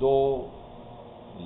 2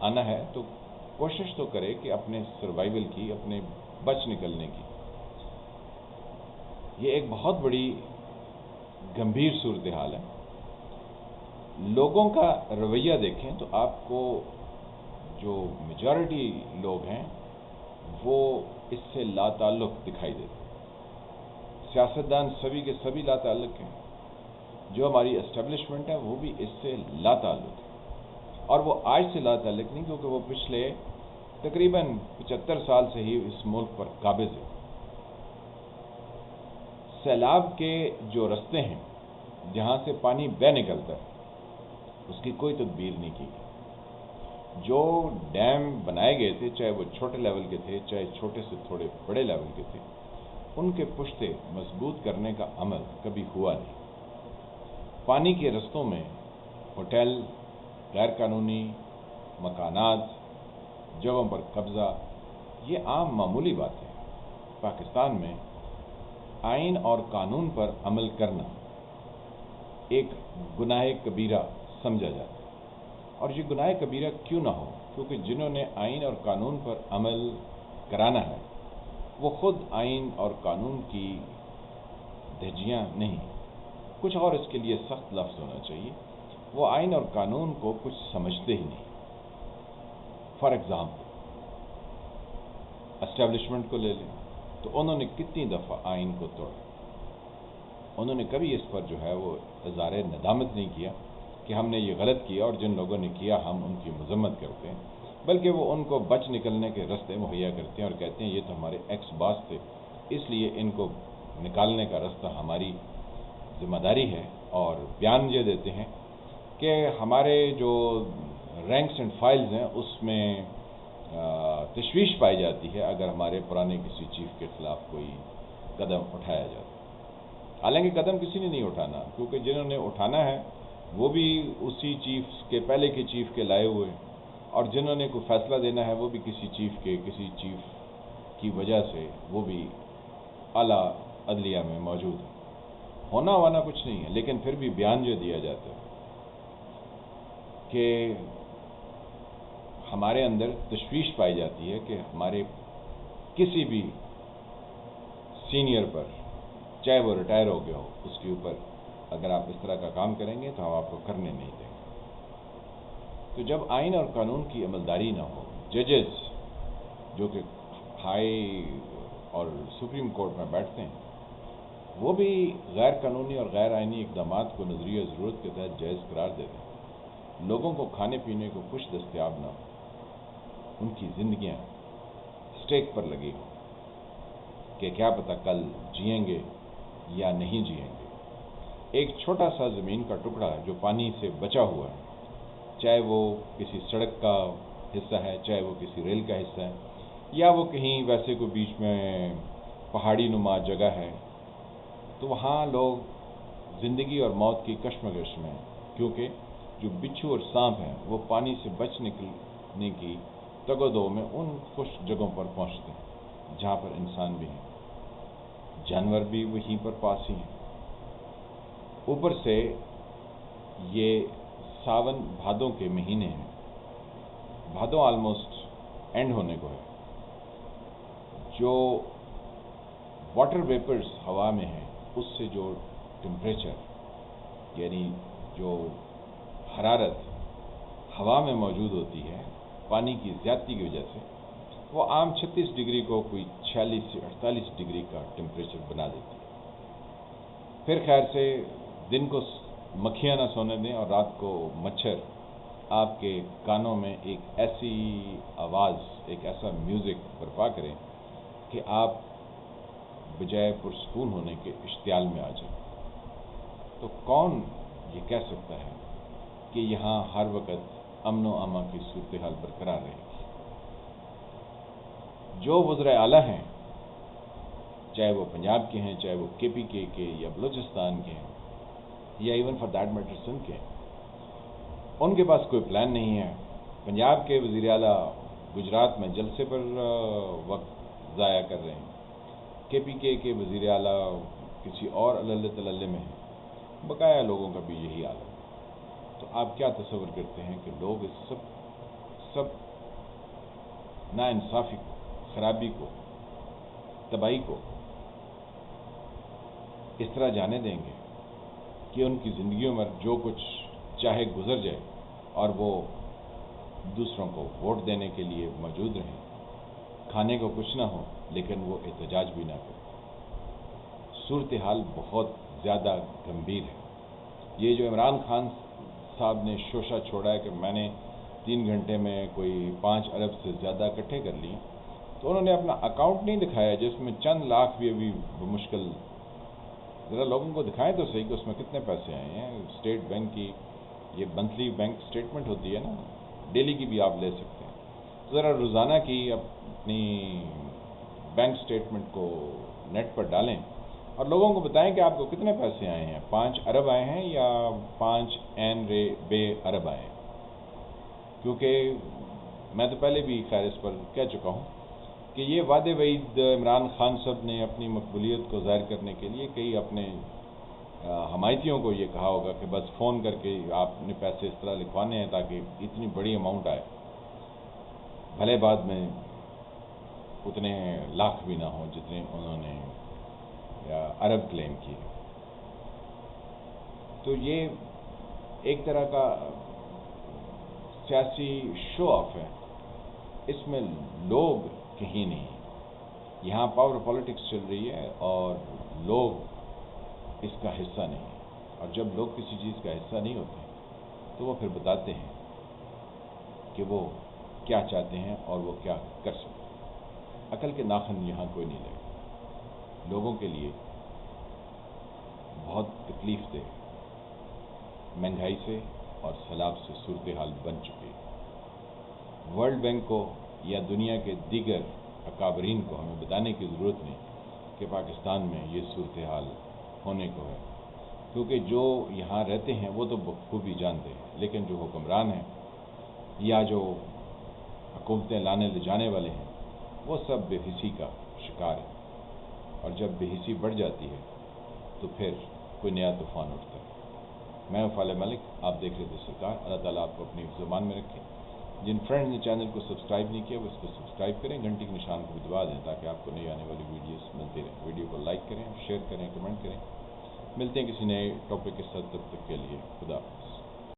آنا ہے تو کوشش تو کرے کہ اپنے سروائیول کی، اپنے بچ نکلنے کی. یہ ایک بہت بڑی گمبھیر صورتحال ہے. لوگوں کا رویہ دیکھیں تو آپ کو جو میجارٹی لوگ ہیں وہ اس سے لا تعلق دکھائی دیتے ہیں. سیاستدان سبھی کے سبھی لا تعلق ہیں. جو ہماری اسٹیبلشمنٹ ہے وہ بھی اس سے لا تعلق ہے. اور وہ آج سے لا تعلق نہیں، کیونکہ وہ پچھلے تقریباً 75 سال سے ہی اس ملک پر قابض ہے. سیلاب کے جو رستے ہیں جہاں سے پانی بہہ نکلتا ہے اس کی کوئی تدبیر نہیں کی گئی. جو ڈیم بنائے گئے تھے، چاہے وہ چھوٹے لیول کے تھے، چاہے چھوٹے سے تھوڑے بڑے لیول کے تھے، ان کے پشتے مضبوط کرنے کا عمل کبھی ہوا نہیں. پانی کے رستوں میں ہوٹل، غیر قانونی مکانات، جگہوں پر قبضہ، یہ عام معمولی بات ہے. پاکستان میں آئین اور قانون پر عمل کرنا ایک گناہ کبیرہ سمجھا جاتا ہے. اور یہ گناہ کبیرہ کیوں نہ ہو؟ کیونکہ جنہوں نے آئین اور قانون پر عمل کرانا ہے وہ خود آئین اور قانون کی دھجیاں نہیں. کچھ اور اس کے لیے سخت لفظ ہونا چاہیے. وہ آئین اور قانون کو کچھ سمجھتے ہی نہیں. فار ایگزامپل اسٹیبلشمنٹ کو لے لیں تو انہوں نے کتنی دفعہ آئین کو توڑا. انہوں نے کبھی اس پر جو ہے وہ اظہار ندامت نہیں کیا کہ ہم نے یہ غلط کیا، اور جن لوگوں نے کیا ہم ان کی مذمت کرتے ہیں، بلکہ وہ ان کو بچ نکلنے کے رستے مہیا کرتے ہیں اور کہتے ہیں یہ تو ہمارے ایکس باس تھے، اس لیے ان کو نکالنے کا رستہ ہماری ذمہ داری ہے. اور بیان یہ دیتے ہیں کہ ہمارے جو رینکس اینڈ فائلز ہیں اس میں تشویش پائی جاتی ہے اگر ہمارے پرانے کسی چیف کے خلاف کوئی قدم اٹھایا جاتا ہے. حالانکہ قدم کسی نے نہیں اٹھانا، کیونکہ جنہوں نے اٹھانا ہے وہ بھی اسی چیف کے پہلے کے چیف کے لائے ہوئے، اور جنہوں نے کوئی فیصلہ دینا ہے وہ بھی کسی چیف کی وجہ سے وہ بھی اعلیٰ عدلیہ میں موجود ہے. ہونا کچھ نہیں ہے، لیکن پھر بھی بیان جو دیا جاتا ہے کہ ہمارے اندر تشویش پائی جاتی ہے کہ ہمارے کسی بھی سینئر پر، چاہے وہ ریٹائر ہو گیا ہو، اس کے اوپر اگر آپ اس طرح کا کام کریں گے تو ہم آپ کو کرنے نہیں دیں گے. تو جب آئین اور قانون کی عملداری نہ ہو، ججز جو کہ ہائی اور سپریم کورٹ میں بیٹھتے ہیں وہ بھی غیر قانونی اور غیر آئینی اقدامات کو نظریہ ضرورت کے تحت جائز قرار دیتے ہیں. لوگوں کو کھانے پینے کو کچھ دستیاب نہ ہو، ان کی زندگیاں سٹیک پر لگی ہوں کہ کیا پتہ کل جئیں گے یا نہیں جئیں گے. ایک چھوٹا سا زمین کا ٹکڑا جو پانی سے بچا ہوا ہے، چاہے وہ کسی سڑک کا حصہ ہے، چاہے وہ کسی ریل کا حصہ ہے، یا وہ کہیں ویسے کوئی بیچ میں پہاڑی نما جگہ ہے، تو وہاں لوگ زندگی اور موت کی کشمکش میں، کیونکہ جو بچھو اور سانپ ہیں وہ پانی سے بچ نکلنے کی تگ و دو میں ان خوش جگہوں پر پہنچتے ہیں جہاں پر انسان بھی ہیں، جانور بھی وہیں پر پاس ہی ہیں. اوپر سے یہ ساون بھادوں کے مہینے ہیں. بھادوں آلموسٹ اینڈ ہونے کو ہے. جو واٹر ویپرز ہوا میں ہیں اس سے جو ٹمپریچر یعنی جو حرارت ہوا میں موجود ہوتی ہے پانی کی زیادتی کی وجہ سے، وہ عام 36 ڈگری کو کوئی 46 سے 48 ڈگری کا ٹمپریچر بنا دیتی ہے. پھر خیر سے دن کو مکھیاں نہ سونے دیں اور رات کو مچھر آپ کے کانوں میں ایک ایسی آواز، ایک ایسا میوزک برپا کریں کہ آپ بجائے پرسکون ہونے کے اشتعال میں آ جائیں. تو کون یہ کہہ سکتا ہے کہ یہاں ہر وقت امن و امان کی صورتحال برقرار رہے گی؟ جو وزرائے اعلیٰ ہیں، چاہے وہ پنجاب کے ہیں، چاہے وہ کے پی کے یا بلوچستان کے ہیں، یا even for that matter Sindh کے ہیں، ان کے پاس کوئی پلان نہیں ہے. پنجاب کے وزیر اعلیٰ گجرات میں جلسے پر وقت ضائع کر رہے ہیں، کے پی کے وزیر اعلیٰ کسی اور اللہ تللے میں ہیں، بقایا لوگوں کا بھی یہی حال ہے. تو آپ کیا تصور کرتے ہیں کہ لوگ اس سب سب ناانصافی کو، خرابی کو، تباہی کو اس طرح جانے دیں گے کہ ان کی زندگیوں میں جو کچھ چاہے گزر جائے اور وہ دوسروں کو ووٹ دینے کے لیے موجود رہیں، کھانے کو کچھ نہ ہو لیکن وہ احتجاج بھی نہ کریں. صورتحال بہت زیادہ گمبھیر ہے. یہ جو عمران خان صاحب نے شوشہ چھوڑا ہے کہ میں نے 3 گھنٹے میں کوئی 5 ارب سے زیادہ اکٹھے کر لیے، تو انہوں نے اپنا اکاؤنٹ نہیں دکھایا جس میں چند لاکھ بھی ابھی بمشکل. ذرا لوگوں کو دکھائیں تو صحیح کہ اس میں کتنے پیسے آئے ہیں. اسٹیٹ بینک کی یہ منتھلی بینک اسٹیٹمنٹ ہوتی ہے نا، ڈیلی کی بھی آپ لے سکتے ہیں. تو ذرا روزانہ کی اپنی بینک اسٹیٹمنٹ کو نیٹ پر ڈالیں اور لوگوں کو بتائیں کہ آپ کو کتنے پیسے آئے ہیں. 5 ارب آئے ہیں یا 5 بے ارب آئے ہیں. کیونکہ میں تو پہلے بھی خیر اس پر کہہ چکا ہوں کہ یہ وعدے وعید عمران خان صاحب نے اپنی مقبولیت کو ظاہر کرنے کے لیے کئی اپنے حمایتیوں کو یہ کہا ہوگا کہ بس فون کر کے آپ نے پیسے اس طرح لکھوانے ہیں تاکہ اتنی بڑی اماؤنٹ آئے، بھلے بعد میں اتنے لاکھ بھی نہ ہوں جتنے انہوں نے ارب کلیم کیے. تو یہ ایک طرح کا سیاسی شو آف ہے. اس میں لوگ کہیں نہیں. یہاں پاور پالیٹکس چل رہی ہے اور لوگ اس کا حصہ نہیں. اور جب لوگ کسی چیز کا حصہ نہیں ہوتے تو وہ پھر بتاتے ہیں کہ وہ کیا چاہتے ہیں اور وہ کیا کر سکتے ہیں. عقل کے ناخن یہاں کوئی نہیں لگے. لوگوں کے لیے بہت تکلیف دہ مہنگائی سے اور سیلاب سے صورتحال بن چکی ہے. ورلڈ بینک کو یا دنیا کے دیگر اکابرین کو ہمیں بتانے کی ضرورت نہیں کہ پاکستان میں یہ صورتحال ہونے کو ہے، کیونکہ جو یہاں رہتے ہیں وہ تو بخوبی جانتے ہیں، لیکن جو حکمران ہیں یا جو حکومتیں لانے لے جانے والے ہیں وہ سب بے حسی کا شکار ہیں. اور جب بے حسی بڑھ جاتی ہے تو پھر کوئی نیا طوفان اٹھتا ہے. میں فالح ملک، آپ دیکھ رہے تھے سرکار. اللہ تعالیٰ آپ کو اپنی زبان میں رکھے. جن فرینڈز نے چینل کو سبسکرائب نہیں کیا وہ اس کو سبسکرائب کریں، گھنٹی کے نشان کو بھی دبا دیں تاکہ آپ کو نئی آنے والی ویڈیوز ملتی رہیں. ویڈیو کو لائک کریں، شیئر کریں، کمنٹ کریں. ملتے ہیں کسی نئے ٹاپک کے ساتھ، تب تک کے لیے خدا حافظ.